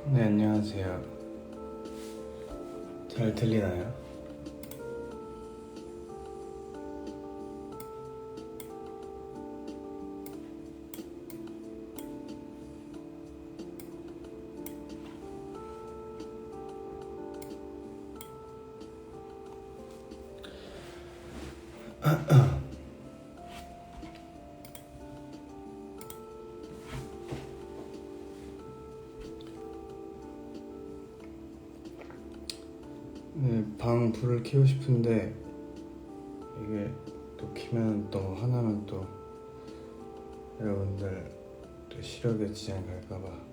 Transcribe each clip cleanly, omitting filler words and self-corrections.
네, 안녕하세요. 잘 들리나요? 네, 방 불을 켜고 싶은데 이게 또 켜면 또 하나만 또 여러분들 또 시력에 지장 갈까봐.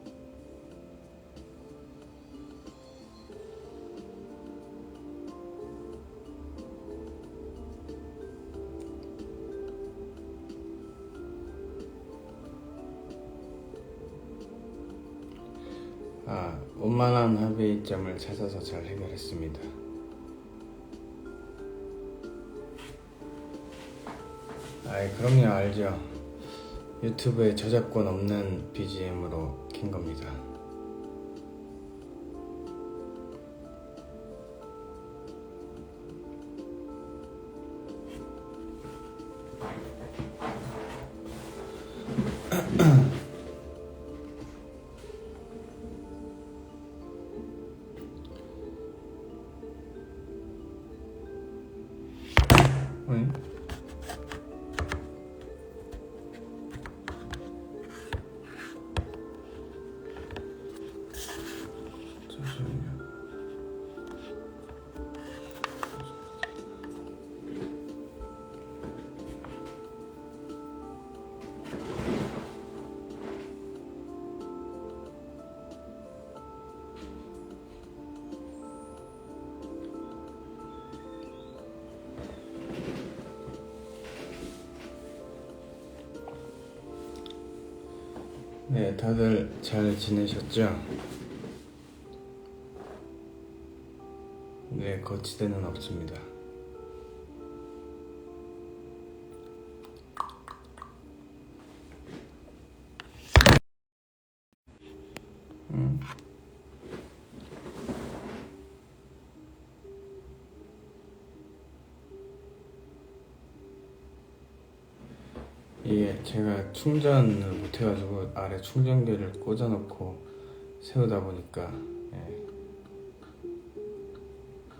원만한 합의점을 찾아서 잘 해결했습니다. 그럼요, 알죠. 유튜브에 저작권 없는 BGM으로 킨 겁니다. 응? 잠시만요. 네, 다들 잘 지내셨죠? 네, 거치대는 없습니다. 응? 이게 제가 충전을 못해가지고 아래 충전기를 꽂아놓고 세우다 보니까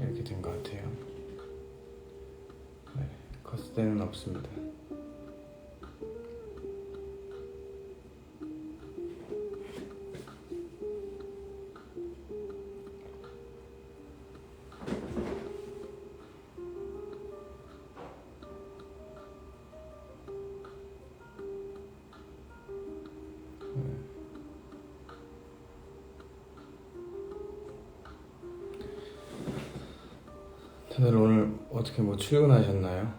이렇게 된 것 같아요. 네, 거스대는 없습니다. 다들 오늘 어떻게 출근하셨나요?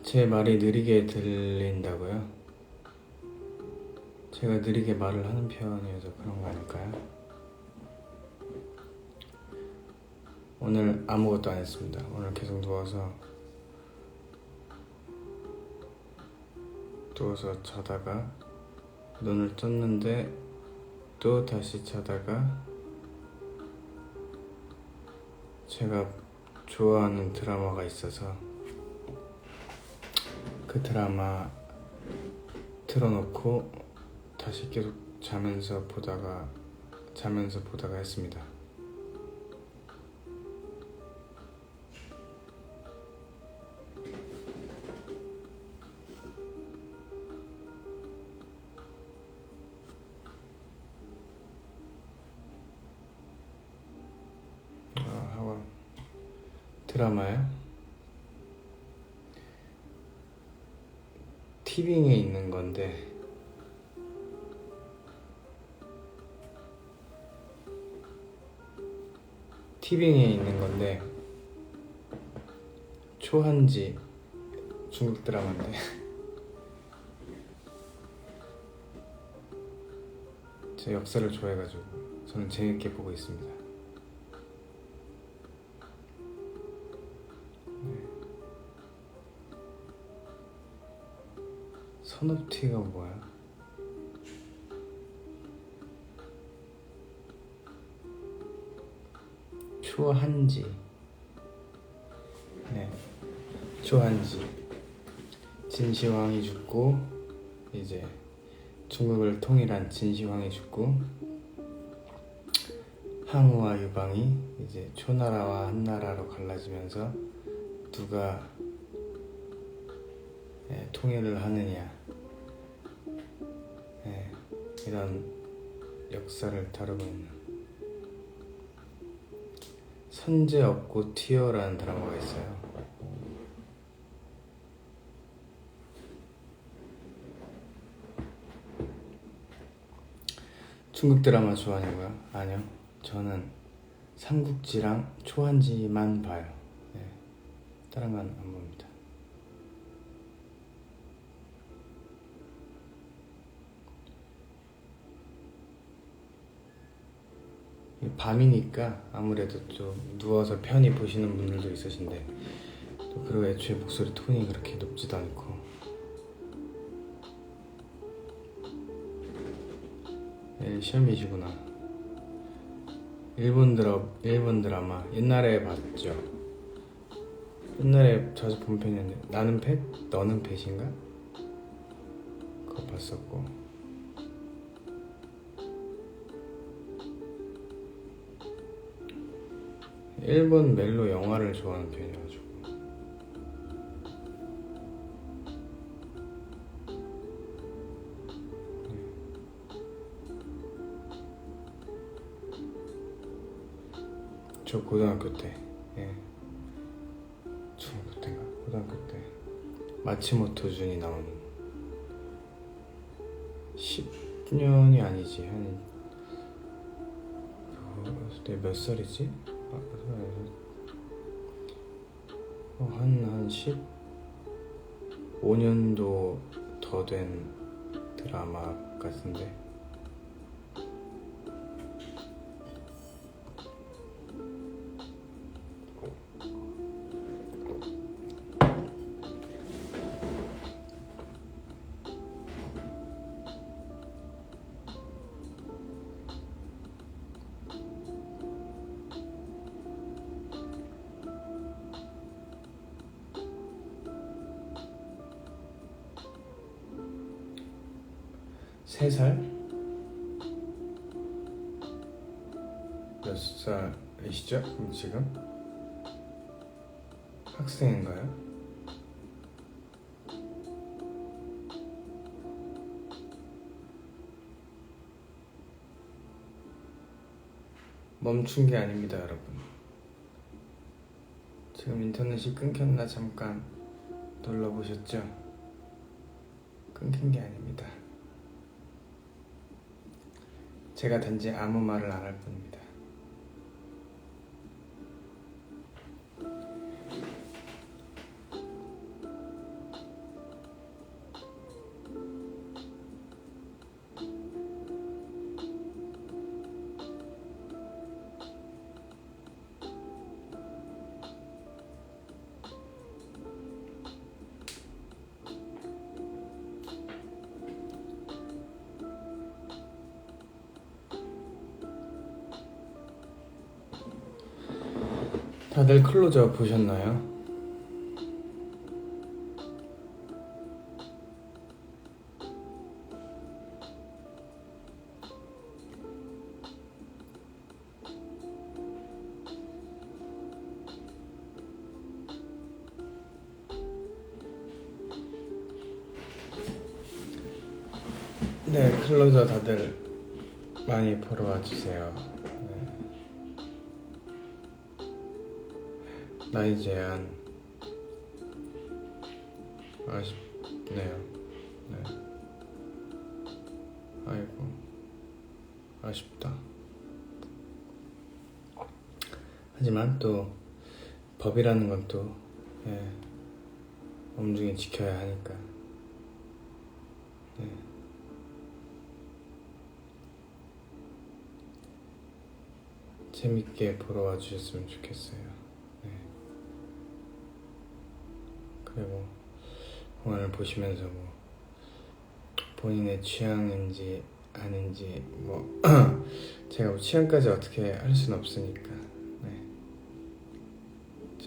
제 말이 느리게 들린다고요? 제가 느리게 말을 하는 편이어서 그런 거 아닐까요? 오늘 아무것도 안 했습니다. 오늘 계속 누워서 자다가 눈을 떴는데 또 다시 자다가 제가 좋아하는 드라마가 있어서 그 드라마 틀어놓고 다시 계속 자면서 보다가 했습니다. 학원 드라마요? 티빙에 있는 건데 초한지 중국 드라마인데 제 역사를 좋아해가지고 저는 재밌게 보고 있습니다. 선업티가 뭐야? 초한지. 네, 초한지. 진시황이 죽고 이제 중국을 통일한 진시황이 죽고 항우와 유방이 이제 초나라와 한나라로 갈라지면서 누가 통일을 하느냐, 이런 역사를 다루고 있는 선제 없고 튀어라는 드라마가 있어요. 중국 드라마 좋아하냐고요? 아니요, 저는 삼국지랑 초한지만 봐요. 다른 건 안 봅니다. 밤이니까 아무래도 좀 누워서 편히 보시는 분들도 있으신데, 또 그리고 애초에 목소리 톤이 그렇게 높지도 않고. 시험이시구나. 일본 드라마 옛날에 봤죠. 옛날에 자주 본 편이었는데, 나는 펫? 너는 펫인가? 그거 봤었고. 일본 멜로 영화를 좋아하는 편이어가지고. 저 고등학교 때, 중학교 때인가? 고등학교 때 마치모토 준이 나온 10년이 아니지, 내가 몇 살이지? 한 15년도 더 된 드라마 같은데. 세 살? 몇 살이시죠? 그럼 지금? 학생인가요? 멈춘 게 아닙니다, 여러분. 지금 인터넷이 끊겼나 잠깐 눌러보셨죠? 끊긴 게 아닙니다. 제가 단지 아무 말을 안 할 뿐입니다. 다들 클로저 보셨나요? 네, 클로저 다들 많이 보러 와주세요. 나이 제한 아쉽네요. 네. 아이고, 아쉽다. 하지만 또 법이라는 건 또 엄중히 지켜야 하니까. 재밌게 보러 와주셨으면 좋겠어요. 그리고 공연을 보시면서 뭐 본인의 취향인지 아닌지 뭐 제가 뭐 취향까지 어떻게 할 수는 없으니까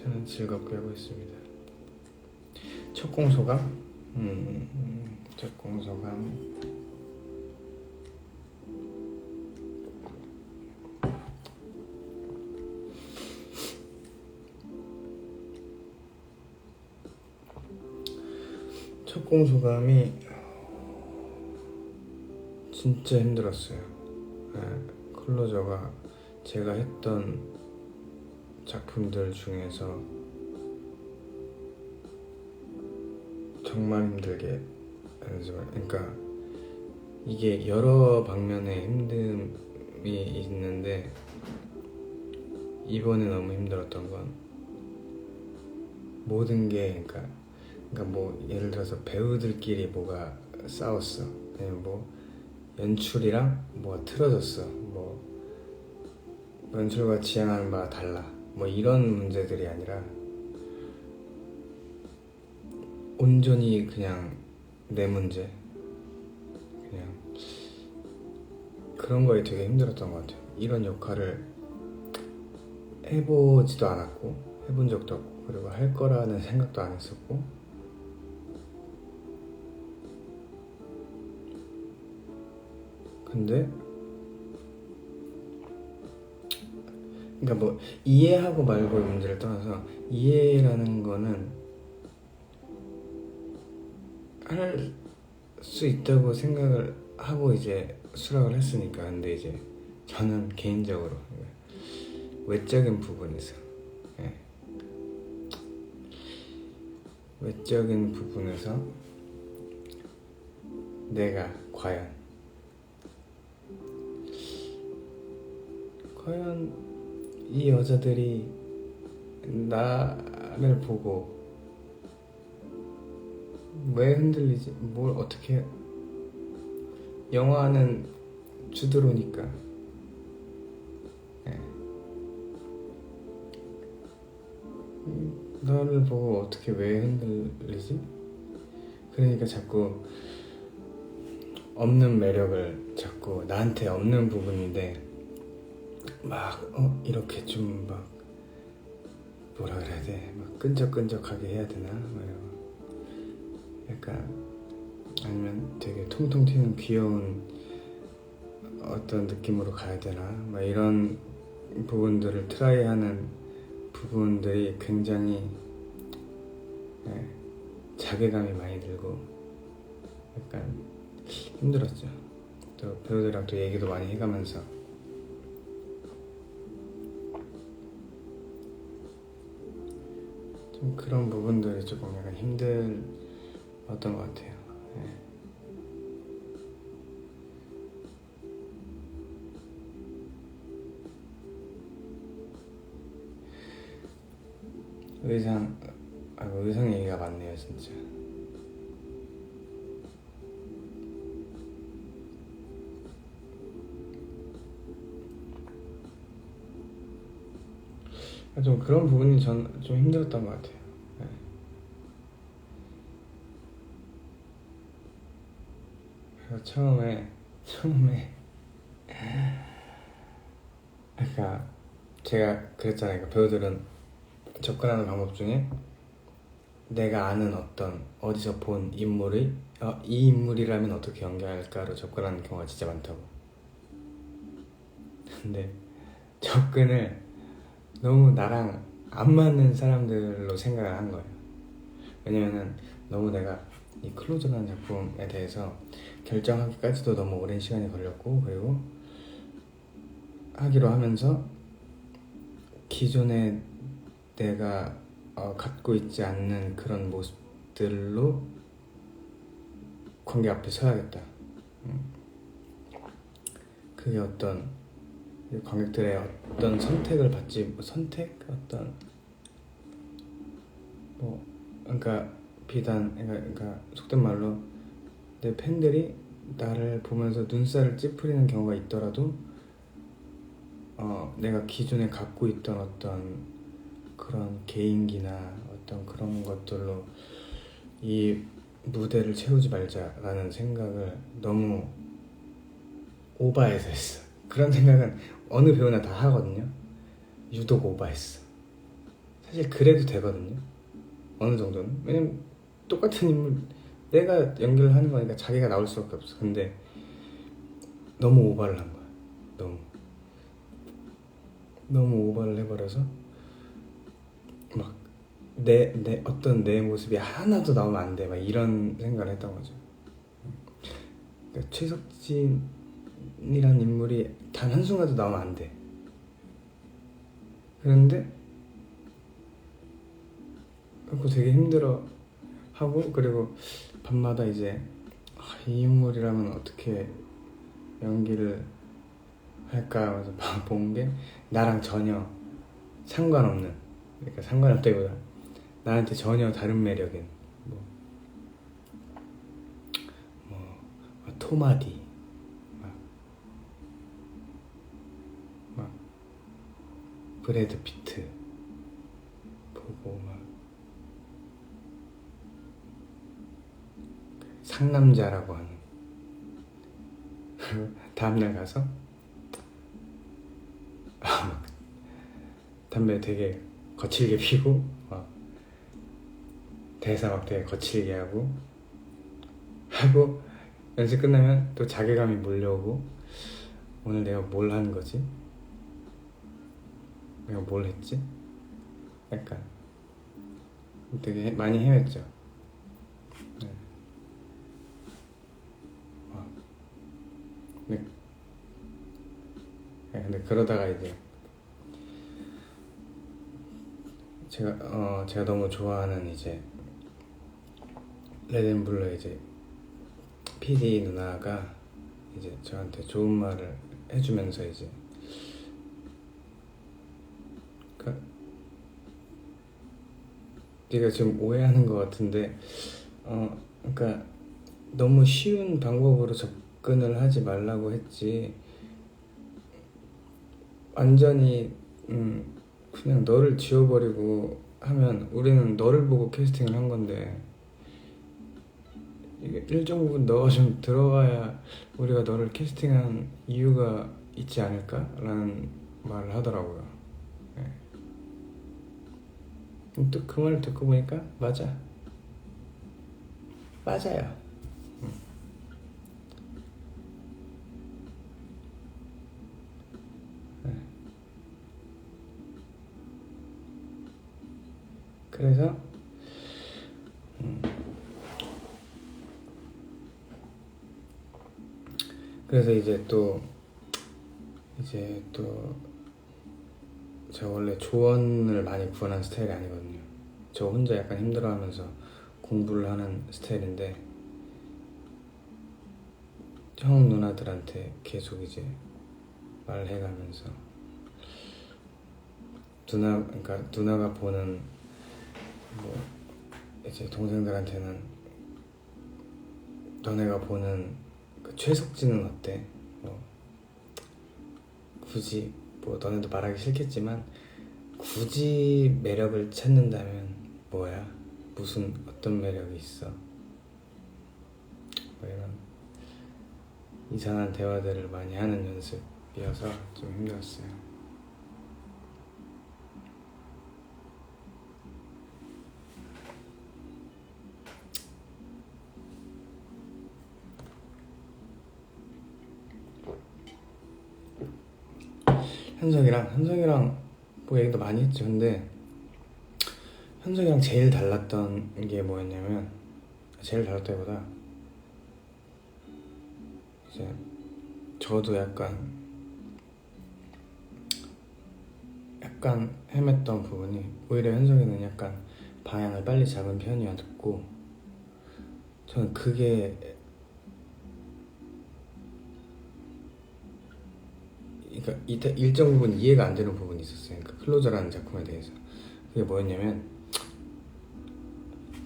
저는 즐겁게 하고 있습니다. 첫 공소감? 첫 공소감. 첫 공소감이 진짜 힘들었어요. 클로저가 제가 했던 작품들 중에서 정말 힘들게, 그러니까 이게 여러 방면의 힘듦이 있는데 이번에 너무 힘들었던 건 모든 게 그러니까 뭐 예를 들어서 배우들끼리 뭐가 싸웠어. 아니면 뭐 연출이랑 뭐가 틀어졌어. 뭐 연출과 지향하는 바가 달라. 뭐 이런 문제들이 아니라 온전히 그냥 내 문제. 그냥 그런 거에 되게 힘들었던 것 같아요. 이런 역할을 해보지도 않았고 해본 적도 없고 그리고 할 거라는 생각도 안 했었고 근데 그러니까 뭐 이해하고 말고의 문제를 떠나서 이해라는 거는 할 수 있다고 생각을 하고 이제 수락을 했으니까. 근데 이제 저는 개인적으로 외적인 부분에서 외적인 부분에서 내가 과연 이 여자들이 나를 보고 왜 흔들리지? 뭘 어떻게. 영화는 주드로니까 나를 보고 어떻게 왜 흔들리지? 그러니까 자꾸 없는 매력을, 자꾸 나한테 없는 부분인데 막 이렇게 좀 막 뭐라 그래야 돼? 막 끈적끈적하게 해야 되나? 막 이러고. 약간 아니면 되게 통통 튀는 귀여운 어떤 느낌으로 가야 되나? 막 이런 부분들을 트라이하는 부분들이 굉장히 자괴감이 많이 들고 약간 힘들었죠. 또 배우들이랑 또 얘기도 많이 해가면서 좀 그런 부분들이 조금 약간 힘들었던 것 같아요. 의상 얘기가 많네요, 진짜. 좀 그런 부분이 전 좀 힘들었던 것 같아요. 그래서 처음에 그러니까 제가 그랬잖아요. 그러니까 배우들은 접근하는 방법 중에 내가 아는 어떤 어디서 본 인물이 이 인물이라면 어떻게 연기할까로 접근하는 경우가 진짜 많다고. 근데 접근을 너무 나랑 안 맞는 사람들로 생각을 한 거예요. 왜냐면은 너무 내가 이 클로저라는 작품에 대해서 결정하기까지도 너무 오랜 시간이 걸렸고, 그리고 하기로 하면서 기존에 내가 갖고 있지 않는 그런 모습들로 관객 앞에 서야겠다. 그게 어떤 관객들의 어떤 선택을 받지, 그러니까 비단, 그러니까 속된 말로 내 팬들이 나를 보면서 눈살을 찌푸리는 경우가 있더라도 내가 기존에 갖고 있던 어떤 그런 개인기나 어떤 그런 것들로 이 무대를 채우지 말자라는 생각을 너무 오바해서 했어. 그런 생각은 어느 배우나 다 하거든요. 유독 오바했어. 사실 그래도 되거든요. 어느 정도는. 왜냐면 똑같은 인물 내가 연기를 하는 거니까 자기가 나올 수밖에 없어. 근데 너무 오버를 한 거야. 너무 오버를 해버려서 막 내 어떤 내 모습이 하나도 나오면 안 돼. 막 이런 생각을 했던 거죠. 그러니까 최석진이란 인물이 단 한순간도 나오면 안 돼. 그런데 그거 되게 힘들어 하고, 그리고 밤마다 이제 이 인물이라면 어떻게 연기를 할까 하면서 본 게 나랑 전혀 상관없는, 그러니까 상관없다기보다 나한테 전혀 다른 매력인 토마디, 막 브래드 피트 보고 막 상남자라고 하는 다음날 가서 담배 되게 거칠게 피고 막 대사 막 되게 거칠게 하고 연습 끝나면 또 자괴감이 몰려오고, 오늘 내가 뭘 하는 거지? 내가 뭘 했지? 약간 되게 많이 헤맸죠. 네. 근데 그러다가 이제 제가 너무 좋아하는 이제 레드앤블루의 이제 PD 누나가 이제 저한테 좋은 말을 해주면서 이제 네가 지금 오해하는 것 같은데 그러니까 너무 쉬운 방법으로 접근을 하지 말라고 했지, 완전히 그냥 너를 지워버리고 하면 우리는 너를 보고 캐스팅을 한 건데 이게 일정 부분 너가 좀 들어와야 우리가 너를 캐스팅한 이유가 있지 않을까? 라는 말을 하더라고요. 네. 또 그 말을 듣고 보니까 맞아요. 네. 그래서 이제 또 제가 원래 조언을 많이 구하는 스타일이 아니거든요. 저 혼자 약간 힘들어하면서 공부를 하는 스타일인데 형 누나들한테 계속 이제 말해가면서 그러니까 누나가 보는 뭐 이제 동생들한테는 너네가 보는 그 최석진은 어때? 굳이 너네도 말하기 싫겠지만 굳이 매력을 찾는다면 뭐야? 무슨 어떤 매력이 있어? 이런 이상한 대화들을 많이 하는 연습이어서 좀 힘들었어요. 현석이랑 뭐 얘기도 많이 했죠. 근데 현석이랑 제일 달랐던 게 뭐였냐면, 제일 달랐다기보다 이제 저도 약간 헤맸던 부분이, 오히려 현석이는 약간 방향을 빨리 잡은 편이었고 저는 그게 그러니까 일정 부분 이해가 안 되는 부분이 있었어요. 그러니까 클로저라는 작품에 대해서. 그게 뭐였냐면,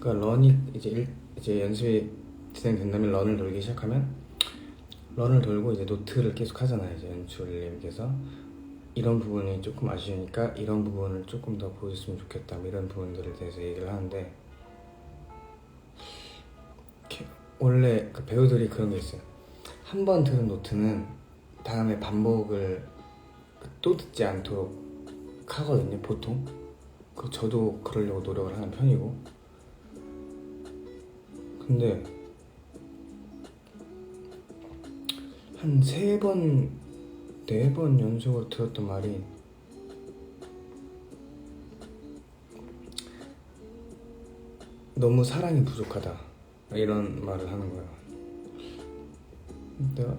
그러니까 런이 이제 연습이 진행된다면 런을 돌기 시작하면 런을 돌고 이제 노트를 계속 하잖아요. 이제 연출님께서 이런 부분이 조금 아쉬우니까 이런 부분을 조금 더 보여줬으면 좋겠다, 뭐 이런 부분들에 대해서 얘기를 하는데, 원래 그 배우들이 그런 게 있어요. 한 번 들은 노트는 다음에 반복을 또 듣지 않도록 하거든요, 보통. 저도 그러려고 노력을 하는 편이고. 근데 한 3번, 4번 연속으로 들었던 말이 너무 사랑이 부족하다, 이런 말을 하는 거야. 내가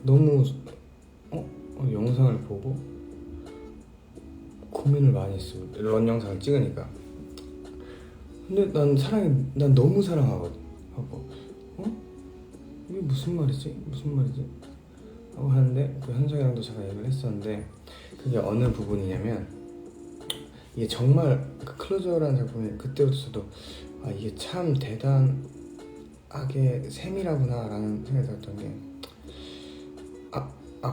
너무 영상을 보고 고민을 많이 했어. 런 영상을 찍으니까. 근데 난 너무 사랑하거든. 하고 이게 무슨 말이지? 하고 하는데 그 현석이랑도 제가 얘기를 했었는데, 그게 어느 부분이냐면, 이게 정말 그 클로저라는 작품이 그때부터 저도 이게 참 대단하게 세밀하구나 라는 생각이 들었던 게,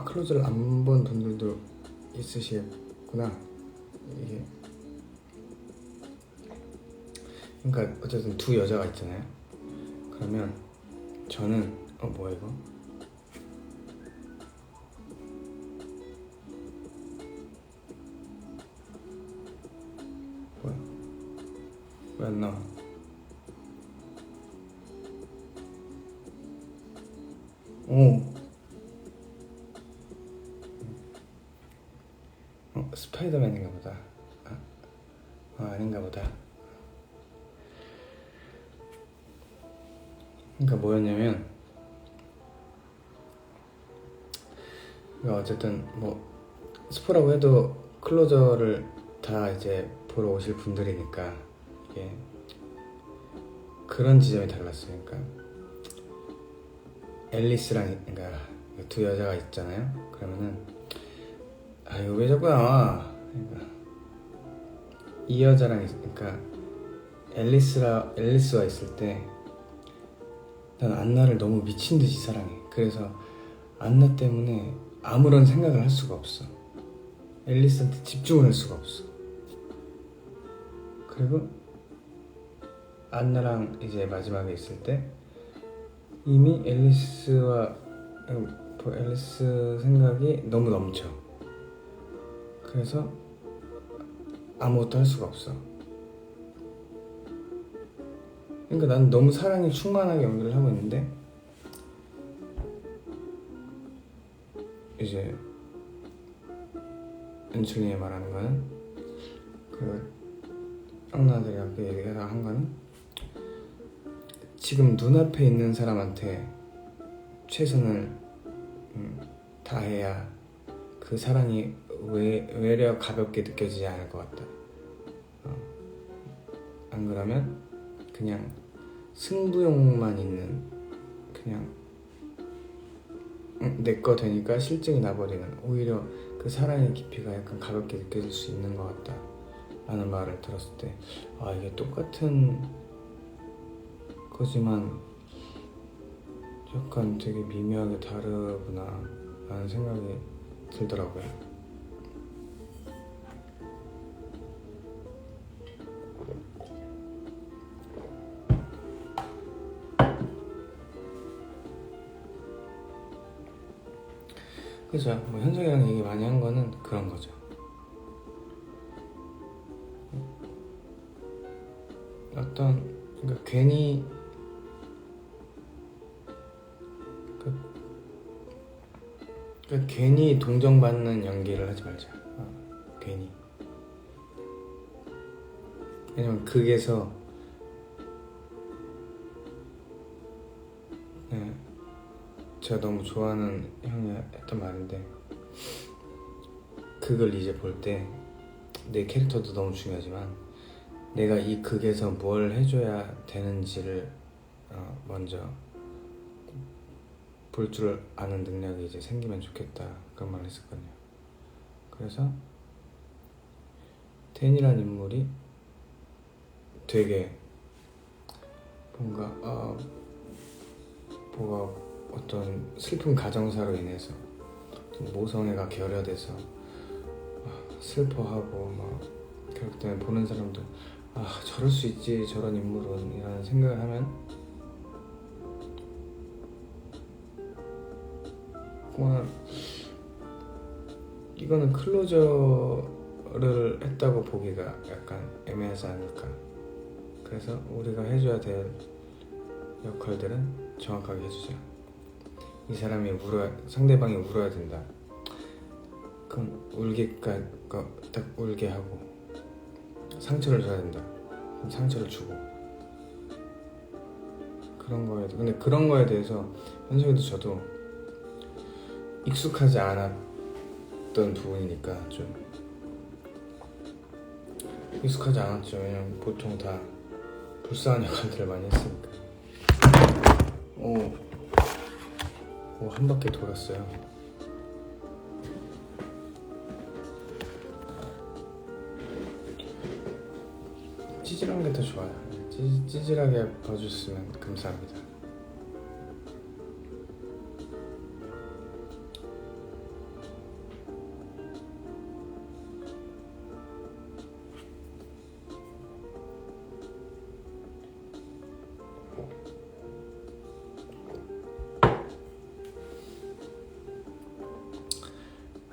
클로저를 안 본 분들도 있으시겠구나. 이게 그러니까 어쨌든 두 여자가 있잖아요. 그러면 저는 뭐야 이거? 뭐야? 왜 안 나와? 스파이더맨인가 보다. 아닌가 보다. 그러니까 뭐였냐면, 어쨌든 뭐 스포라고 해도 클로저를 다 이제 보러 오실 분들이니까 이게 그런 지점이 달랐어요. 그러니까 앨리스랑, 그러니까 두 여자가 있잖아요. 그러면은 이거 왜 자꾸 나와? 그러니까 이 여자랑 그러니까 앨리스와 있을 때 난 안나를 너무 미친 듯이 사랑해. 그래서 안나 때문에 아무런 생각을 할 수가 없어. 앨리스한테 집중을 할 수가 없어. 그리고 안나랑 이제 마지막에 있을 때 이미 앨리스 생각이 너무 넘쳐. 그래서 아무것도 할 수가 없어. 그러니까 난 너무 사랑이 충만하게 연기를 하고 있는데, 이제 은출님이 말하는 거는, 그 쌍나들이 아까 얘기를 한 거는, 지금 눈앞에 있는 사람한테 최선을 다해야 그 사랑이 외려 가볍게 느껴지지 않을 것 같다. 안 그러면 그냥 승부욕만 있는, 그냥 내 거 되니까 실증이 나버리는, 오히려 그 사랑의 깊이가 약간 가볍게 느껴질 수 있는 것 같다 라는 말을 들었을 때, 이게 똑같은 거지만 약간 되게 미묘하게 다르구나 라는 생각이 들더라고요. 그죠? 뭐 현석이랑 얘기 많이 한 거는 그런 거죠. 그러니까 괜히 괜히 동정받는 연기를 하지 말자. 괜히. 왜냐면 극에서 제가 너무 좋아하는 형이 했던 말인데, 극을 이제 볼 때 내 캐릭터도 너무 중요하지만 내가 이 극에서 뭘 해줘야 되는지를 먼저 볼 줄 아는 능력이 이제 생기면 좋겠다, 그런 말을 했었거든요. 그래서 댄이라는 인물이 되게 뭔가 어떤 슬픈 가정사로 인해서 모성애가 결여돼서 슬퍼하고 막 그렇기 때문에 보는 사람도 저럴 수 있지 저런 인물은, 이라는 생각을 하면 그만, 이거는 클로저를 거를 했다고 보기가 약간 애매하지 않을까. 그래서 우리가 해줘야 될 역할들은 정확하게 해주자. 이 사람이 상대방이 울어야 된다. 그럼 딱 울게 하고, 상처를 줘야 된다. 그럼 상처를 주고. 근데 그런 거에 대해서 현석이도 저도 익숙하지 않았던 부분이니까 좀 익숙하지 않았죠. 왜냐면 보통 다 불쌍한 역할들을 많이 했으니까. 한 바퀴 돌았어요. 찌질한 게 더 좋아요. 찌질하게 봐주셨으면 감사합니다.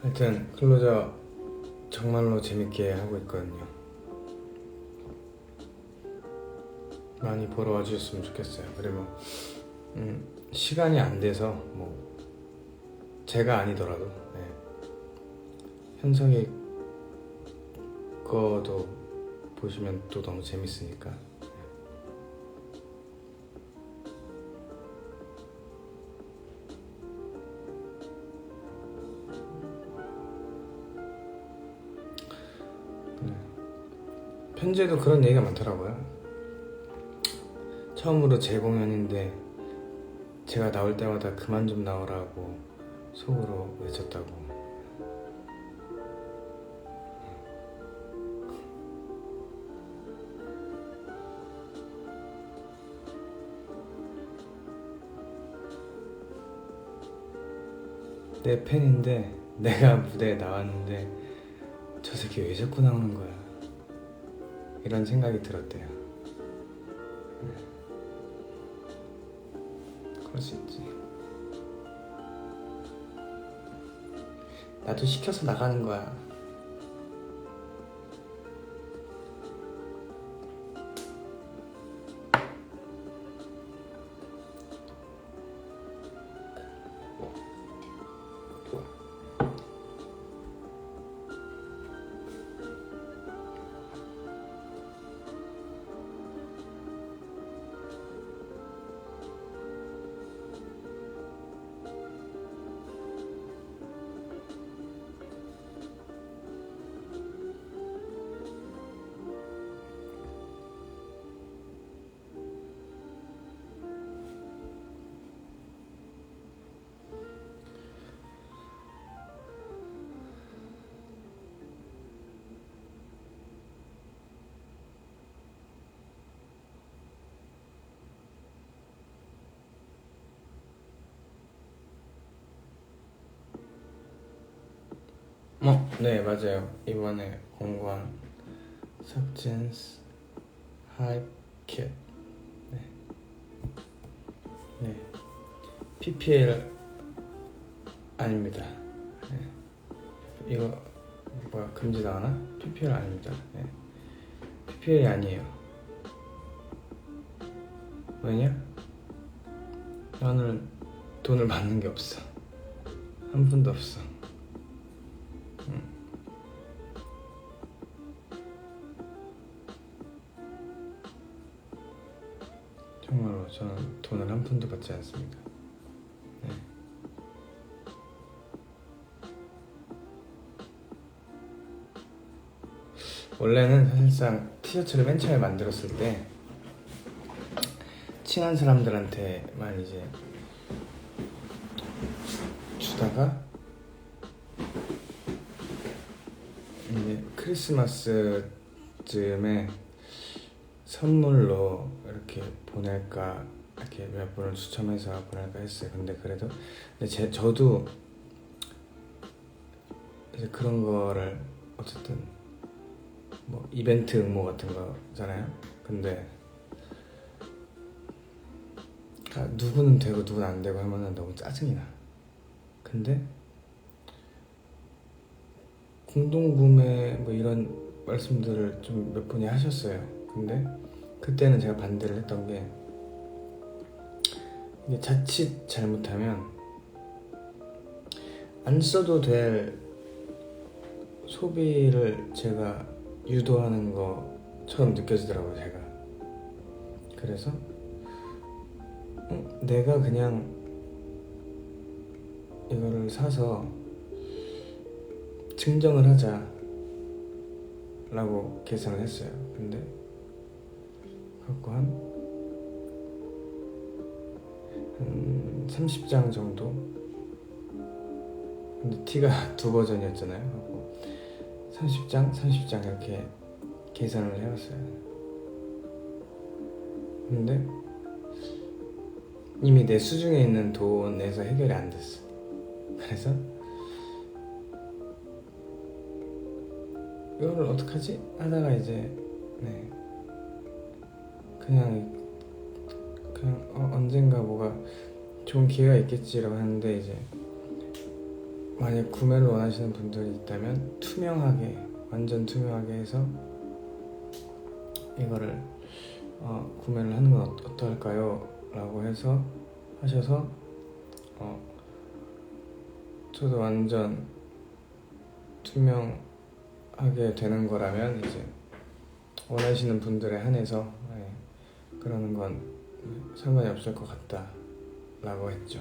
하여튼 클로저 정말로 재밌게 하고 있거든요. 많이 보러 와주셨으면 좋겠어요. 그리고 시간이 안 돼서 뭐 제가 아니더라도 현석이 거도 보시면 또 너무 재밌으니까. 편지에도 그런 얘기가 많더라고요. 처음으로 제 공연인데 제가 나올 때마다 그만 좀 나오라고 속으로 외쳤다고. 내 팬인데 내가 무대에 나왔는데 저 새끼 왜 자꾸 나오는 거야, 이런 생각이 들었대요. 그럴 수 있지. 나도 시켜서 나가는 거야. 네, 맞아요. 이번에 공부한 석진스 하이캣. 네. PPL 아닙니다. 네. 이거 금지당하나? PPL 아닙니다. 네. PPL이 아니에요. 왜냐? 나는 돈을 받는 게 없어. 한 푼도 없어. 정말로 저는 돈을 한 푼도 받지 않습니다. 네. 원래는 사실상 티셔츠를 맨 처음에 만들었을 때 친한 사람들한테만 이제 주다가 이제 크리스마스쯤에 선물로 이렇게 보낼까, 이렇게 몇 분을 추첨해서 보낼까 했어요. 근데 저도 이제 그런 거를 어쨌든 뭐 이벤트 응모 같은 거잖아요. 근데 누구는 되고 누구는 안 되고 하면은 너무 짜증이 나. 근데 공동구매 뭐 이런 말씀들을 좀 몇 분이 하셨어요. 근데 그때는 제가 반대를 했던 게, 이게 자칫 잘못하면 안 써도 될 소비를 제가 유도하는 것처럼 느껴지더라고요, 제가. 그래서 내가 그냥 이거를 사서 증정을 하자 라고 계산을 했어요. 근데 갖고 한 30장 정도? 근데 티가 두 버전이었잖아요. 30장 이렇게 계산을 해봤어요. 근데 이미 내 수중에 있는 돈에서 해결이 안 됐어. 그래서 이거를 어떡하지? 하다가 이제 그냥 언젠가 뭐가 좋은 기회가 있겠지라고 하는데, 이제 만약 구매를 원하시는 분들이 있다면 투명하게, 완전 투명하게 해서 이거를 구매를 하는 건 어떨까요? 라고 해서 하셔서 저도 완전 투명하게 되는 거라면 이제 원하시는 분들에 한해서 그러는 건 상관이 없을 것 같다 라고 했죠.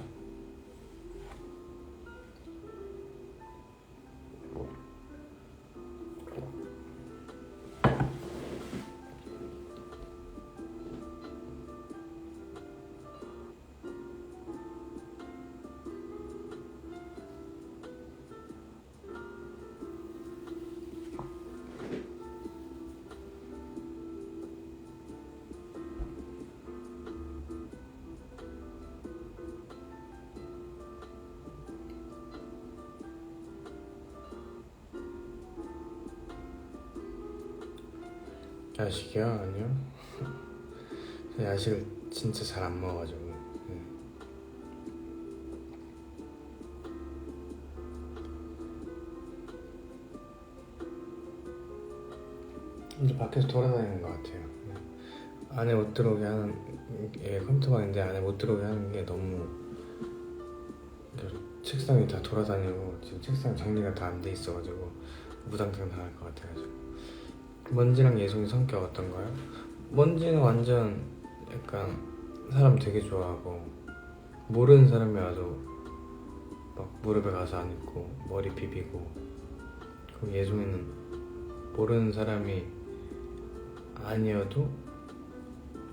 야식이요? 아니요. 저 야식을 진짜 잘 안 먹어가지고. 이제 밖에서 돌아다니는 것 같아요. 안에 못 들어오게 하는, 컴퓨터방인데 안에 못 들어오게 하는 게 너무, 책상이 다 돌아다니고 지금 책상 정리가 다 안 돼 있어가지고 무당탕 당할 것 같아가지고. 먼지랑 예송이 성격 어떤가요? 먼지는 완전 약간 사람 되게 좋아하고, 모르는 사람이 와도 막 무릎에 가서 앉고 머리 비비고, 그리고 예송이는 모르는 사람이 아니어도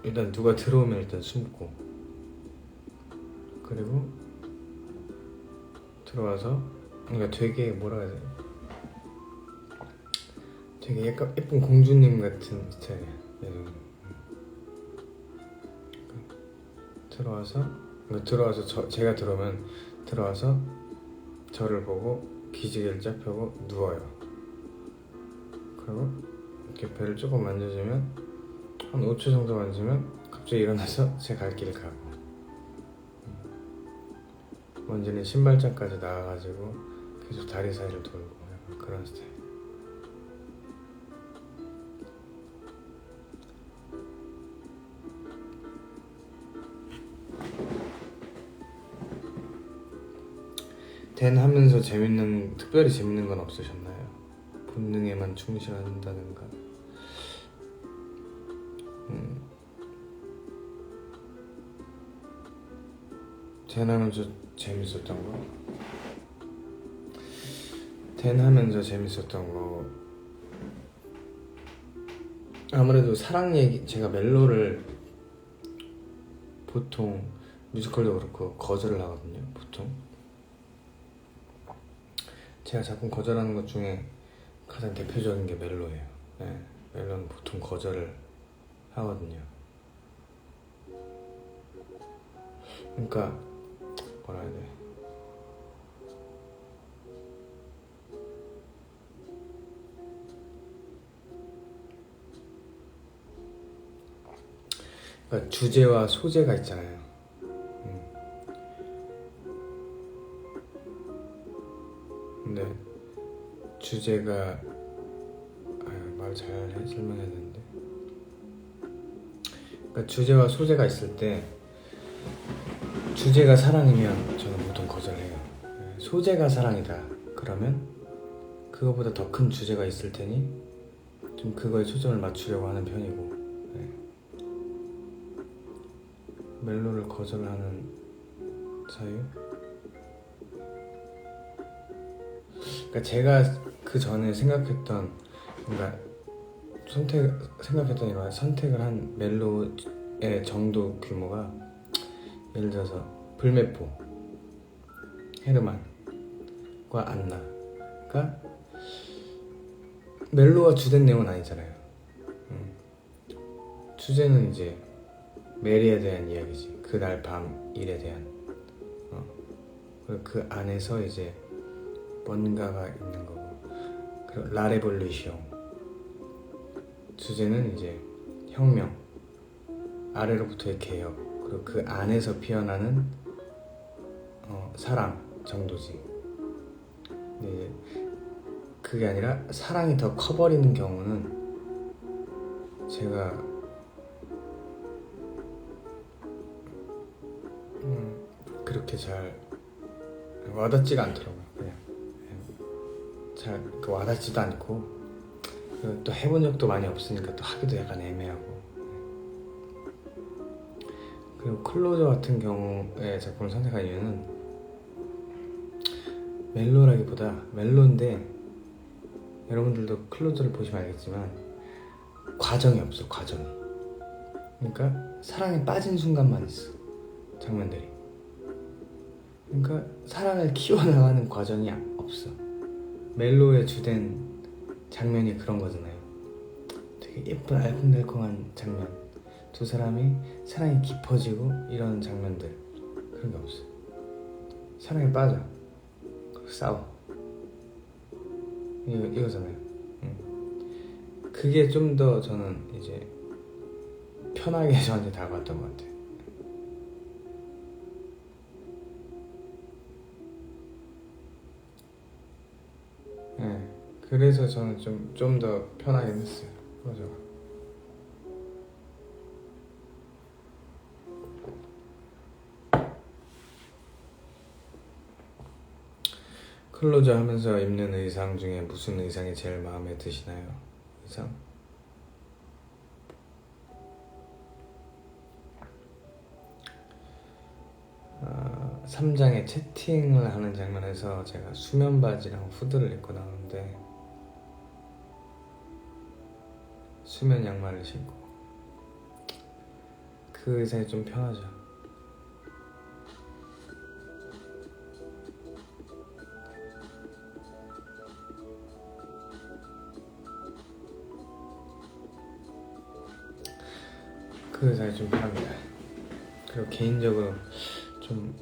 일단 누가 들어오면 일단 숨고, 그리고 들어와서 그러니까 되게 뭐라 해야 되나, 되게 약간 예쁜 공주님 같은 스타일이야. 들어와서 제가 들어오면 들어와서 저를 보고 기지개를 쫙 펴고 누워요. 그리고 이렇게 배를 조금 만져주면, 한 5초 정도 만지면 갑자기 일어나서 제 갈 길을 가고, 먼지는 신발장까지 나와가지고 계속 다리 사이를 돌고, 약간 그런 스타일. 댄 하면서 특별히 재밌는 건 없으셨나요? 본능에만 충실한다든가. 댄 하면서 재밌었던 거? 댄 하면서 재밌었던 거, 아무래도 사랑 얘기, 제가 멜로를 보통 뮤지컬도 그렇고 거절을 하거든요. 보통 제가 작품 거절하는 것 중에 가장 대표적인 게 멜로예요. 멜로는 보통 거절을 하거든요. 그러니까 뭐라 해야 돼, 그러니까 주제와 소재가 있잖아요. 근데 주제가 말 잘 설명해야 되는데, 그러니까 주제와 소재가 있을 때 주제가 사랑이면 저는 보통 거절해요. 소재가 사랑이다 그러면 그거보다 더 큰 주제가 있을 테니 좀 그거에 초점을 맞추려고 하는 편이고, 멜로를 거절하는 사유? 그러니까 제가 그 전에 생각했던, 그러니까 생각했던 이런 선택을 한 멜로의 정도 규모가, 예를 들어서 불매포, 헤르만과 안나가 멜로가 주된 내용은 아니잖아요. 주제는 이제 메리에 대한 이야기지. 그날 밤 일에 대한. 그리고 그 안에서 이제 뭔가가 있는 거고. 그리고 라레볼루시옹, 주제는 이제 혁명, 아래로부터의 개혁, 그리고 그 안에서 피어나는 사랑 정도지. 근데 그게 아니라 사랑이 더 커버리는 경우는 제가 그렇게 잘 와닿지가 않더라고요. 그냥 잘 와닿지도 않고, 그리고 또 해본 적도 많이 없으니까 또 하기도 약간 애매하고. 그리고 클로저 같은 경우의 작품을 선택한 이유는 멜로라기보다, 멜로인데 여러분들도 클로저를 보시면 알겠지만 과정이 없어. 과정이. 그러니까 사랑에 빠진 순간만 있어, 장면들이. 그러니까 사랑을 키워나가는 과정이 없어. 멜로의 주된 장면이 그런 거잖아요. 되게 예쁜 알콩달콩한 장면, 두 사람이 사랑이 깊어지고 이런 장면들, 그런 게 없어. 사랑에 빠져, 그리고 싸워, 이거잖아요. 그게 좀 더 저는 이제 편하게 저한테 다가왔던 것 같아요. 그래서 저는 좀 더 편하게 했어요, 클로저가. 클로저 하면서 입는 의상 중에 무슨 의상이 제일 마음에 드시나요? 의상? 아, 3장의 채팅을 하는 장면에서 제가 수면 바지랑 후드를 입고 나오는데 수면 양말을 신고, 그 의상이 좀 편하죠. 그 의상이 좀 편합니다. 그리고 개인적으로 좀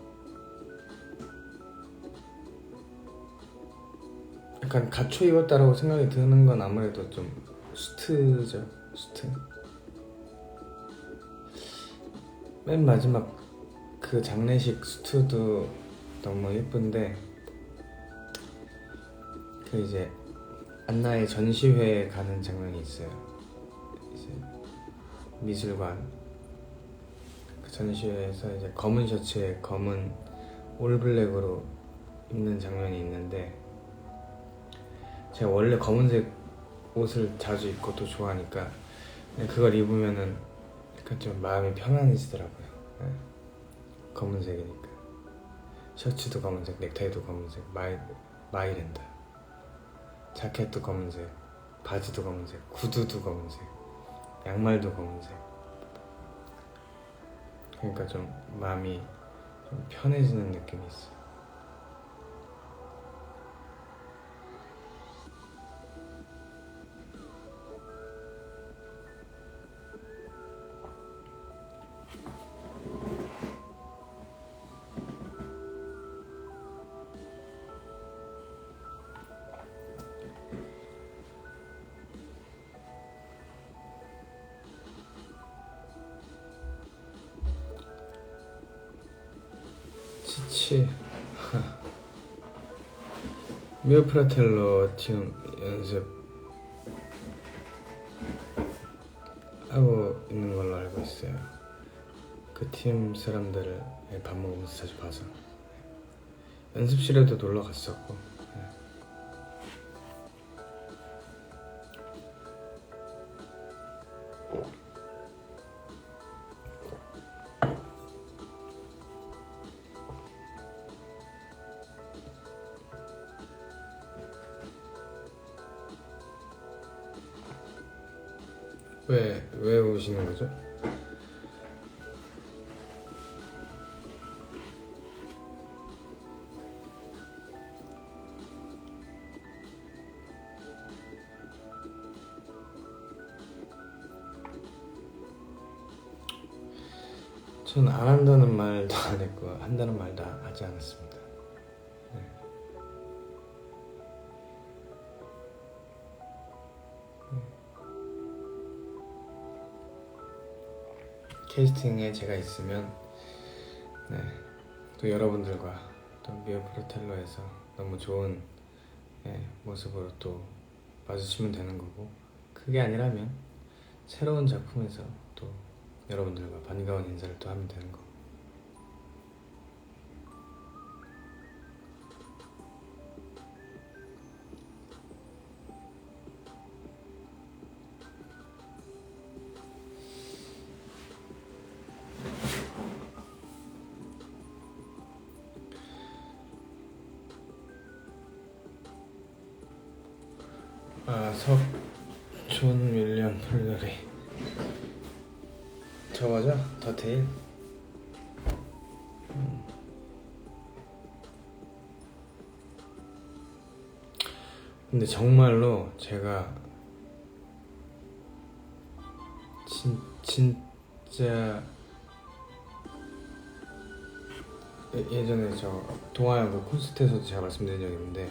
약간 갖춰 입었다라고 생각이 드는 건 아무래도 좀 수트죠. 수트. 맨 마지막 그 장례식 수트도 너무 예쁜데, 그 이제 안나의 전시회에 가는 장면이 있어요. 이제 미술관, 그 전시회에서 이제 검은 셔츠에 검은 올블랙으로 입는 장면이 있는데, 제가 원래 검은색 옷을 자주 입고 또 좋아하니까 그걸 입으면은 약간 좀 마음이 편안해지더라고요. 검은색이니까. 셔츠도 검은색, 넥타이도 검은색, 마이랜드, 자켓도 검은색, 바지도 검은색, 구두도 검은색, 양말도 검은색. 그러니까 좀 마음이 좀 편해지는 느낌이 있어요. 치치. 미오 프라텔로 지금 연습 하고 있는 걸로 알고 있어요. 그 팀 사람들을 밥 먹으면서 자주 봐서 연습실에도 놀러 갔었고. 왜 우시는 거죠? 전 안 한다는 말도 안 했고 한다는 말도 하지 않았습니다. 캐스팅에 제가 있으면 또 여러분들과 또 미오 프라텔로에서 너무 좋은 모습으로 또 마주치면 되는 거고, 그게 아니라면 새로운 작품에서 또 여러분들과 반가운 인사를 또 하면 되는 거. 석존 윌리엄 폴러리 저거죠? 더테일. 근데 정말로 제가 진짜 예전에 저 동아야구 콘서트에서도 제가 말씀드린 적이 있는데,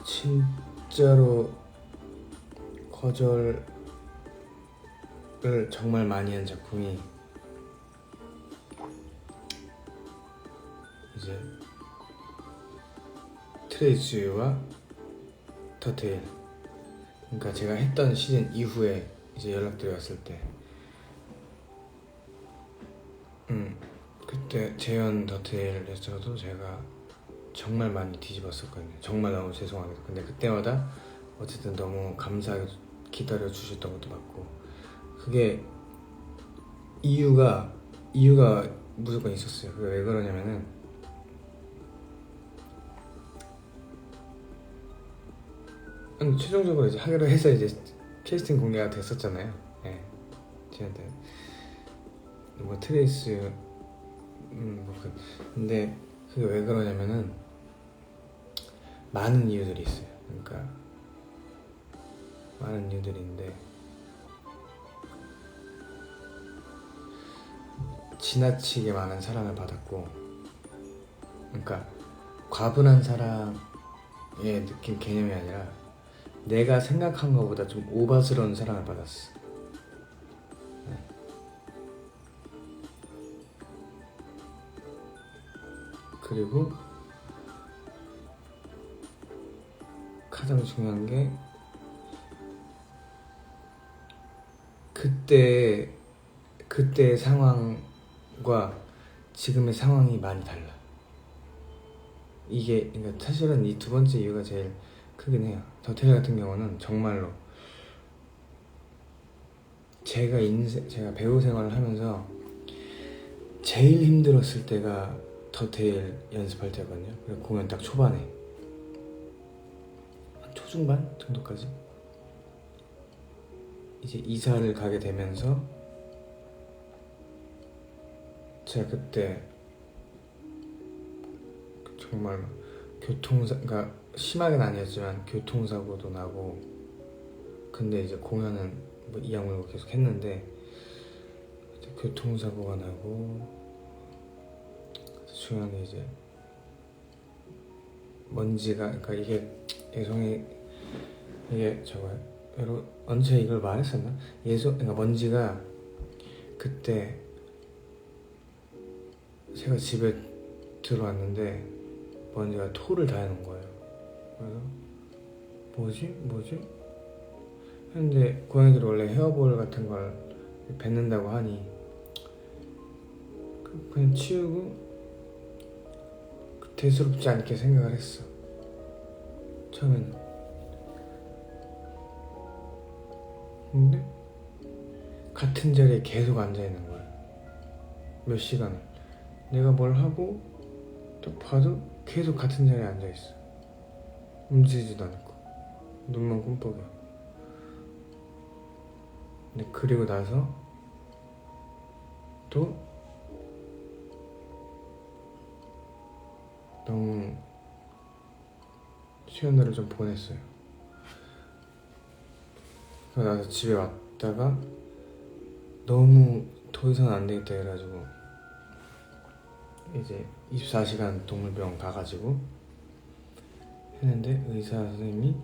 진짜로 거절을 정말 많이 한 작품이 이제 트레이스와 더테일. 그러니까 제가 했던 시즌 이후에 이제 연락들이 왔을 때, 그때 재현 더테일에서도 제가 정말 많이 뒤집었었거든요. 정말 너무 죄송하게도. 근데 그때마다 어쨌든 너무 감사하게 기다려 주셨던 것도 맞고, 그게 이유가 무조건 있었어요. 그게 왜 그러냐면은, 최종적으로 이제 하기로 해서 이제 캐스팅 공개가 됐었잖아요. 저한테 뭐 트레이스 근데 그게 왜 그러냐면은 많은 이유들이 있어요. 그러니까 많은 이유들인데, 지나치게 많은 사랑을 받았고, 그러니까 과분한 사랑의 느낌 개념이 아니라 내가 생각한 것보다 좀 오바스러운 사랑을 받았어. 그리고 가장 중요한 게, 그때의 상황과 지금의 상황이 많이 달라. 이게 그러니까 사실은 이 두 번째 이유가 제일 크긴 해요. 더테일 같은 경우는 정말로 제가 배우 생활을 하면서 제일 힘들었을 때가 더테일 연습할 때거든요. 공연 딱 초반에, 한 초중반 정도까지 이제 이사를 가게 되면서 제가 그때 정말 그러니까 심하게는 아니었지만 교통사고도 나고, 근데 이제 공연은 뭐 이악물고 계속 했는데 교통사고가 나고, 중요한 게 이제 먼지가, 그러니까 이게 저거요. 여러분 언제 이걸 말했었나? 그러니까 먼지가, 그때 제가 집에 들어왔는데 먼지가 토를 다 해놓은 거예요. 그래서 뭐지? 했는데 고양이들이 원래 헤어볼 같은 걸 뱉는다고 하니 그냥 치우고 대수롭지 않게 생각을 했어. 처음에는. 근데 같은 자리에 계속 앉아있는 거야. 몇 시간을. 내가 뭘 하고 딱 봐도 계속 같은 자리에 앉아있어. 움직이지도 않고 눈만 꿈뻑여. 근데 그리고 나서 또 너무 시간들을 좀 보냈어요. 그러고 나서 집에 왔다가 너무 더 이상 안 되겠다 해가지고 이제 24시간 동물병원 가가지고 했는데 의사 선생님이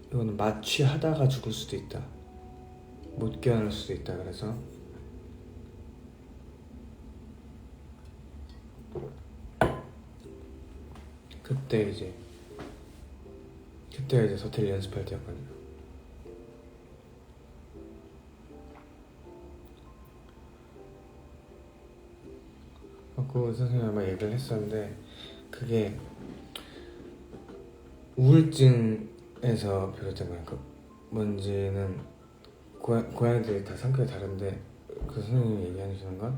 이거는 마취하다가 죽을 수도 있다, 못 깨어날 수도 있다. 그래서 그때 이제 서태일 연습할 때였거든요. 그 선생님이 막 얘기를 했었는데 그게 우울증에서 비롯된 거예요. 그 먼지는 고양이들이 다 성격이 다른데 그 선생님이 얘기하시는 건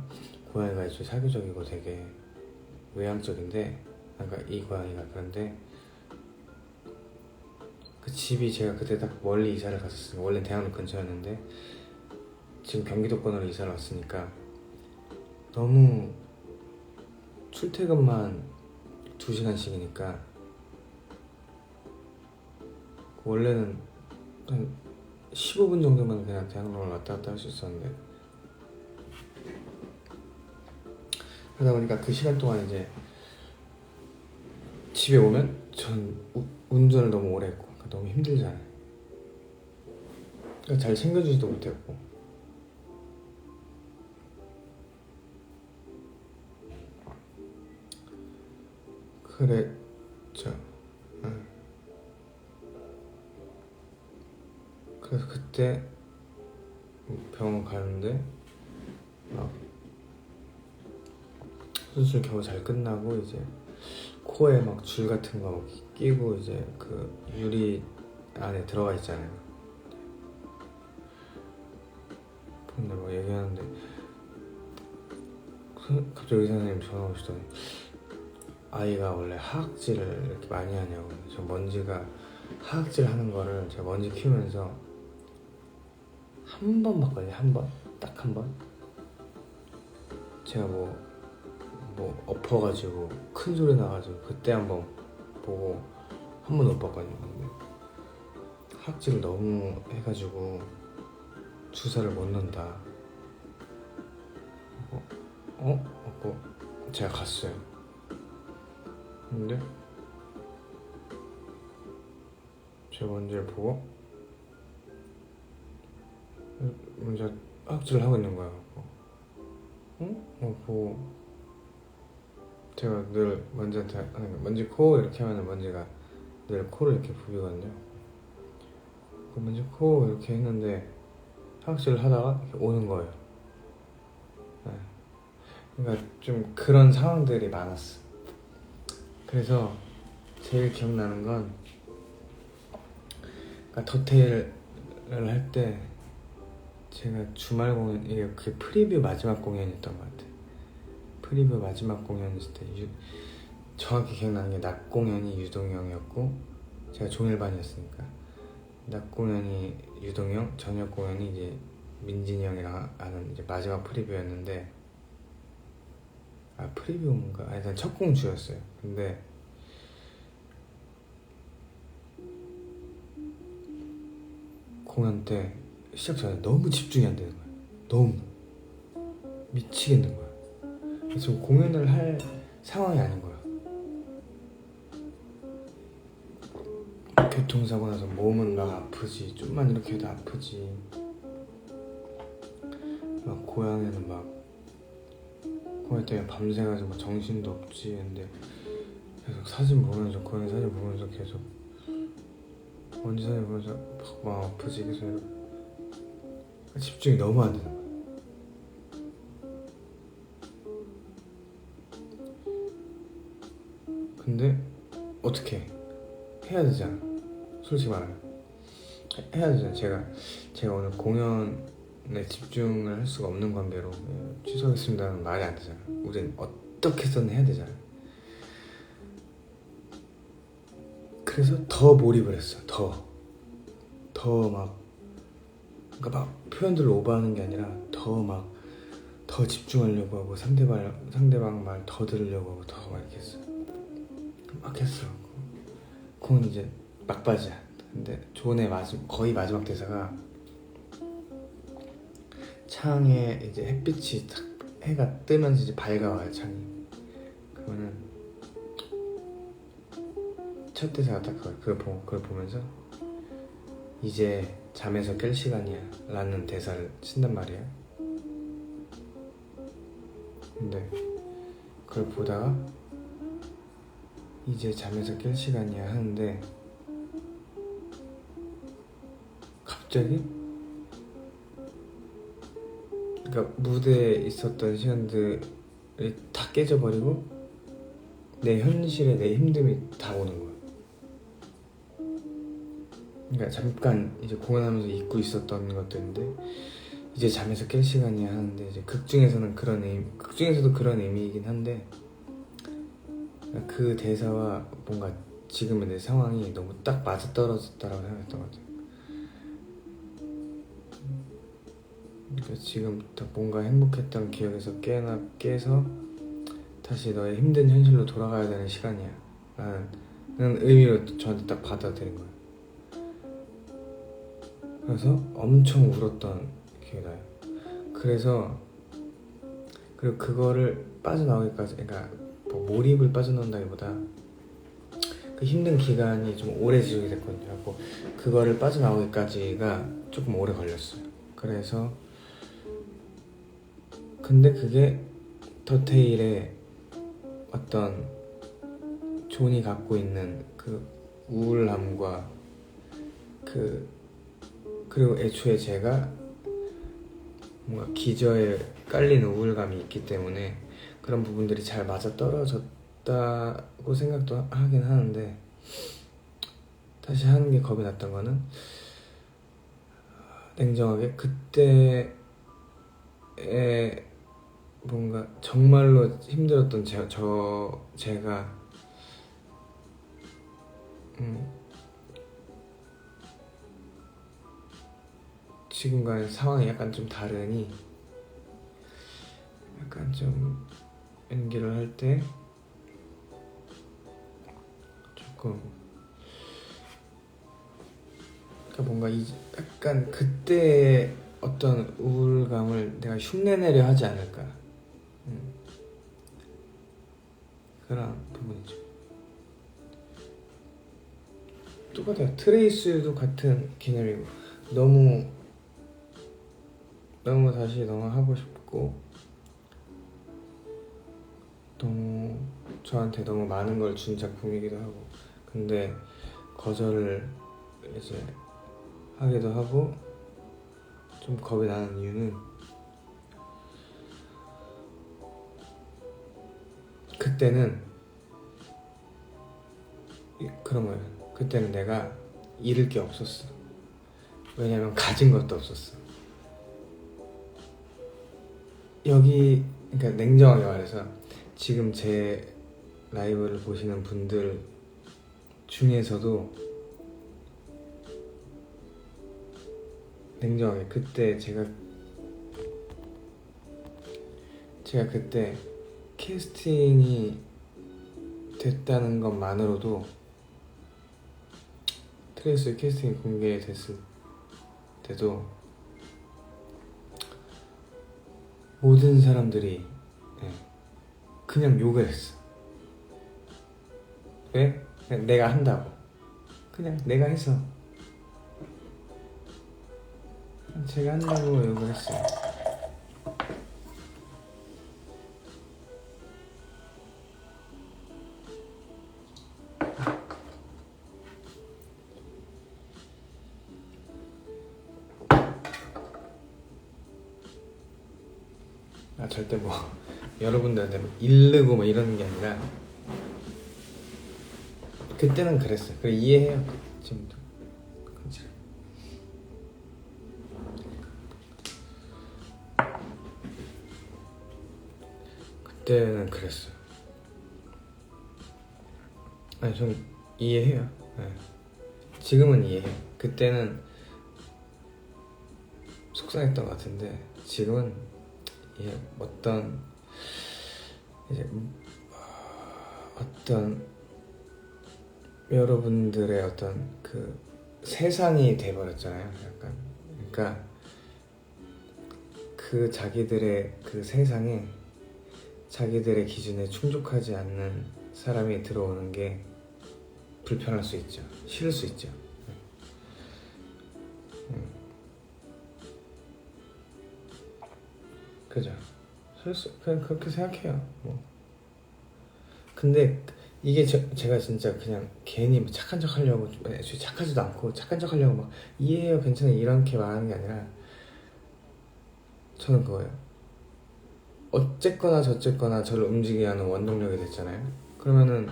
고양이가 애초에 사교적이고 되게 외향적인데, 그러니까 이 고양이가. 그런데 그 집이 제가 그때 딱 멀리 이사를 갔었어요. 원래 대학로 근처였는데 지금 경기도권으로 이사를 왔으니까 너무 출퇴근만 2시간씩이니까 원래는 한 15분 정도만 그냥 대학로를 왔다 갔다 할 수 있었는데, 그러다 보니까 그 시간 동안 이제 집에 오면 전 운전을 너무 오래 했고 너무 힘들잖아요. 그러니까 잘 챙겨주지도 못했고. 그랬죠. 그래서 그때 병원 가는데 막 수술 겨우 잘 끝나고 이제 코에 막 줄 같은 거 끼고 이제 그 유리 안에 들어가 있잖아요. 근데 뭐 얘기하는데 갑자기 의사 선생님 전화 오시더니 아이가 원래 하악질을 이렇게 많이 하냐고. 저 먼지가 하악질 하는 거를 제가 먼지 키우면서 한 번 봤거든요. 한 번, 딱 한 번. 제가 뭐 엎어가지고 큰 소리 나가지고 그때 한번 보고 한 번도 못 봤거든요. 근데 하악질을 너무 해가지고 주사를 못 넣는다. 하고 제가 갔어요. 근데 제 먼지를 보고 먼저 하악질을 하고 있는 거야. 보고 제가 늘 먼지한테 먼지 코 이렇게 하면 먼지가 늘 코를 이렇게 부비거든요. 그 먼지 코 이렇게 했는데 하악질을 하다가 이렇게 오는 거예요. 네. 그러니까 좀 그런 상황들이 많았어. 그래서 제일 기억나는 건 그러니까 더테일을 할 때 제가 주말 공연, 이게 그게 프리뷰 마지막 공연이었던 것 같아요. 프리뷰 마지막 공연이었을 때 정확히 기억나는 게 낮 공연이 유동이 형이었고 제가 종일반이었으니까 낮 공연이 유동이 형, 저녁 공연이 이제 민진이 형이랑 하는 이제 마지막 프리뷰였는데 프리뷰인가? 일단 첫 공주였어요. 근데 공연 때 시작 전에 너무 집중이 안 되는 거야. 너무 미치겠는 거야. 지금 공연을 할 상황이 아닌 거야. 교통사고 나서 몸은 막 아프지, 좀만 이렇게 해도 아프지. 막 고향에는 막 그거 때문에 밤새가지고 뭐 정신도 없지. 근데 계속 사진 보면서 고양이 사진 보면서 계속 언제 사진 보면서 막 아프지. 계속 집중이 너무 안 되는 거야. 근데 어떻게 해야 되잖아. 솔직히 말하면 해야 되잖아. 제가 오늘 공연에 집중을 할 수가 없는 관계로 취소하겠습니다는 말이 안 되잖아. 우린 어떻게 해서든 해야 되잖아. 그래서 더 몰입을 했어. 더 막, 그러니까 막 표현들을 오버하는 게 아니라 더 집중하려고 하고 상대방 말 더 들으려고 하고 더 막 이렇게 했어. 막 했어. 그건 이제 막바지야. 근데 조은의 거의 마지막 대사가 창에 이제 햇빛이 딱 해가 뜨면서 이제 밝아와요, 창이. 그러면은 첫 대사가 딱 그걸 보면서 이제 잠에서 깰 시간이야 라는 대사를 쓴단 말이야. 근데 그걸 보다가 이제 잠에서 깰 시간이야 하는데 갑자기 그러니까 무대에 있었던 시간들이 다 깨져버리고 내 현실에 내 힘듦이 다 오는 거야. 그러니까 잠깐 이제 공연하면서 잊고 있었던 것들인데 이제 잠에서 깰 시간이야 하는데 이제 극중에서도 그런 의미이긴 한데 그 대사와 뭔가 지금의 내 상황이 너무 딱 맞아떨어졌다라고 생각했던 것 같아요. 그러니까 지금 딱 뭔가 행복했던 기억에서 깨서 다시 너의 힘든 현실로 돌아가야 되는 시간이야 라는 의미로 저한테 딱 받아들인 거예요. 그래서 엄청 울었던 기억이 나요. 그리고 그거를 빠져나오기까지, 그러니까 뭐 몰입을 빠져나온다기보다 그 힘든 기간이 좀 오래 지속이 됐거든요. 그래서 그거를 빠져나오기까지가 조금 오래 걸렸어요. 그래서 근데 그게 더테일의 어떤 존이 갖고 있는 그 우울함과 그리고 애초에 제가 뭔가 기저에 깔린 우울감이 있기 때문에 그런 부분들이 잘 맞아 떨어졌다고 생각도 하긴 하는데 다시 하는 게 겁이 났던 거는 냉정하게 그때에 뭔가 정말로 힘들었던 제가 지금과는 상황이 약간 좀 다르니 약간 좀 연기를 할 때 조금 그러니까 뭔가 약간 그때 어떤 우울감을 내가 흉내내려 하지 않을까 그런 부분이죠. 똑같아요. 트레이스도 같은 개념이고 너무 다시 너무 하고 싶고 너무 저한테 너무 많은 걸 준 작품이기도 하고 근데 거절을 이제 하기도 하고 좀 겁이 나는 이유는 그때는 그런 거예요. 그때는 내가 잃을 게 없었어. 왜냐면 가진 것도 없었어. 그러니까 냉정하게 말해서 지금 제 라이브를 보시는 분들 중에서도 냉정하게 그때 제가 그때 캐스팅이 됐다는 것만으로도 트레이스 캐스팅이 공개됐을 때도 모든 사람들이 그냥 욕을 했어. 왜? 그냥 내가 한다고. 그냥 내가 해서 제가 한다고 욕을 했어요. 절대 뭐 여러분들한테 뭐 이르고 뭐 이러는 게 아니라 그때는 그랬어요. 그래 이해해요. 지금도. 그치. 그때는 그랬어요. 아니 전 이해해요. 네. 지금은 이해해요. 그때는 속상했던 것 같은데 지금은 이게 어떤 여러분들의 어떤 그 세상이 돼버렸잖아요. 약간 그러니까 그 자기들의 그 세상에 자기들의 기준에 충족하지 않는 사람이 들어오는 게 불편할 수 있죠. 싫을 수 있죠. 그죠? 그냥 그렇게 생각해요. 뭐. 근데 이게 제가 진짜 그냥 괜히 뭐 착한 척 하려고 애초에 착하지도 않고 착한 척 하려고 막 이해해요 괜찮아요 이렇게 말하는 게 아니라 저는 그거예요. 어쨌거나 저쨌거나 저를 움직이게 하는 원동력이 됐잖아요. 그러면은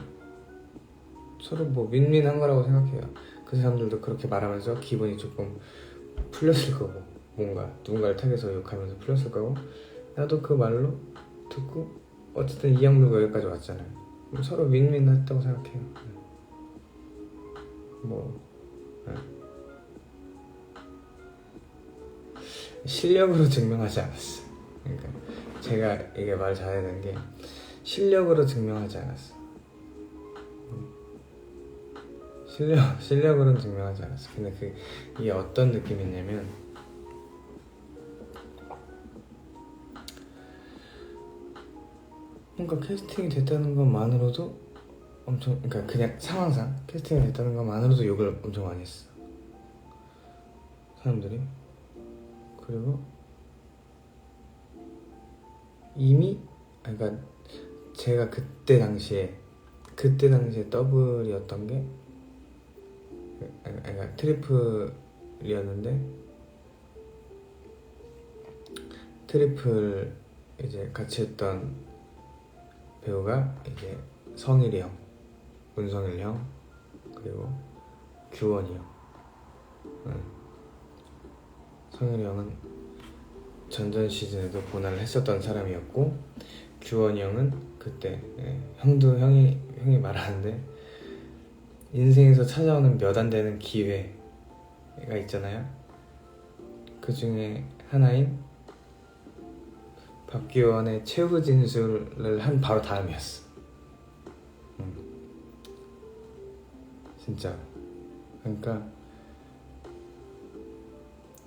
서로 뭐 윈윈한 거라고 생각해요. 그 사람들도 그렇게 말하면서 기분이 조금 풀렸을 거고 뭔가 누군가를 택해서 욕하면서 풀렸을 거고 나도 그 말로 듣고 어쨌든 이 악물고 여기까지 왔잖아요. 서로 윈윈 했다고 생각해요. 뭐 네. 실력으로 증명하지 않았어. 그러니까 제가 이게 말 잘해야 되는 게 실력으로 증명하지 않았어. 실력으로는 증명하지 않았어. 근데 이게 어떤 느낌이냐면 뭔가 캐스팅이 됐다는 것만으로도 엄청 그러니까 그냥 상황상 캐스팅이 됐다는 것만으로도 욕을 엄청 많이 했어 사람들이. 그리고 이미 그러니까 제가 그때 당시에 더블이었던 게 그러니까 트리플이었는데 트리플 이제 같이 했던 배우가 이제 성일이 형, 문성일 형, 그리고 규원이 형. 성일이 형은 전전 시즌에도 본화를 했었던 사람이었고 규원이 형은 그때 형이 말하는데 인생에서 찾아오는 몇 안 되는 기회가 있잖아요. 그 중에 하나인 박규원의 최후 진술을 한 바로 다음이었어. 진짜. 그러니까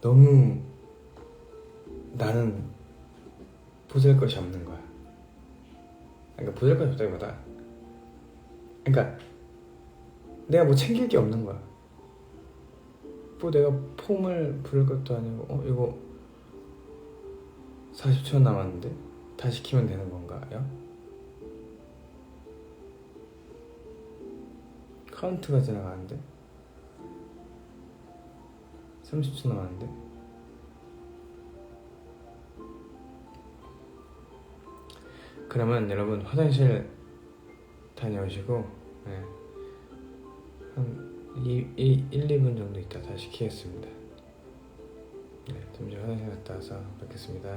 너무 나는 보잘 것이 없는 거야. 그러니까 보잘 것이 없다기보다 그러니까 내가 뭐 챙길 게 없는 거야. 뭐 내가 폼을 부를 것도 아니고 이거 40초 남았는데 다시 키면 되는 건가요? 카운트가 지나가는데 30초 남았는데 그러면 여러분 화장실 다녀오시고 한 1, 2분 정도 있다 다시 키겠습니다. 잠시 화장실 갔다 와서 뵙겠습니다.